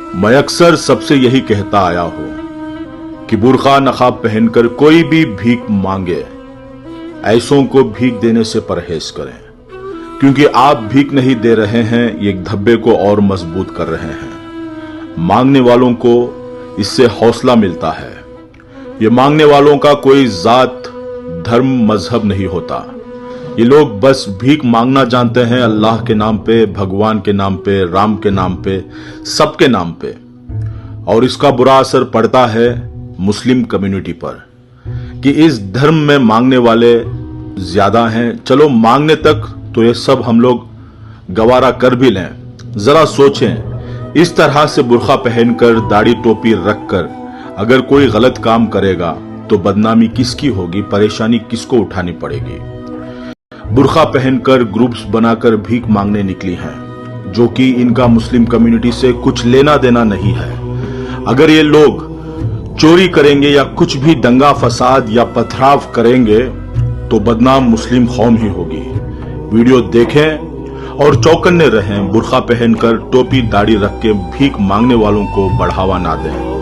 मैं अक्सर सबसे यही कहता आया हूं कि बुर्का नकाब पहनकर कोई भी भीख मांगे, ऐसों को भीख देने से परहेज करें, क्योंकि आप भीख नहीं दे रहे हैं, ये धब्बे को और मजबूत कर रहे हैं। मांगने वालों को इससे हौसला मिलता है। ये मांगने वालों का कोई जात, धर्म, मजहब नहीं होता। ये लोग बस भीख मांगना जानते हैं, अल्लाह के नाम पे, भगवान के नाम पे, राम के नाम पे, सबके नाम पे। और इसका बुरा असर पड़ता है मुस्लिम कम्युनिटी पर कि इस धर्म में मांगने वाले ज्यादा हैं। चलो मांगने तक तो ये सब हम लोग गवारा कर भी लें। जरा सोचें, इस तरह से बुर्का पहनकर, दाढ़ी टोपी रखकर अगर कोई गलत काम करेगा तो बदनामी किसकी होगी, परेशानी किसको उठानी पड़ेगी। बुर्का पहनकर ग्रुप्स बनाकर भीख मांगने निकली हैं, जो कि इनका मुस्लिम कम्युनिटी से कुछ लेना देना नहीं है। अगर ये लोग चोरी करेंगे या कुछ भी दंगा फसाद या पथराव करेंगे तो बदनाम मुस्लिम कौम ही होगी। वीडियो देखें और चौकन्ने रहें। बुर्का पहनकर, टोपी दाढ़ी रख के भीख मांगने वालों को बढ़ावा ना दें।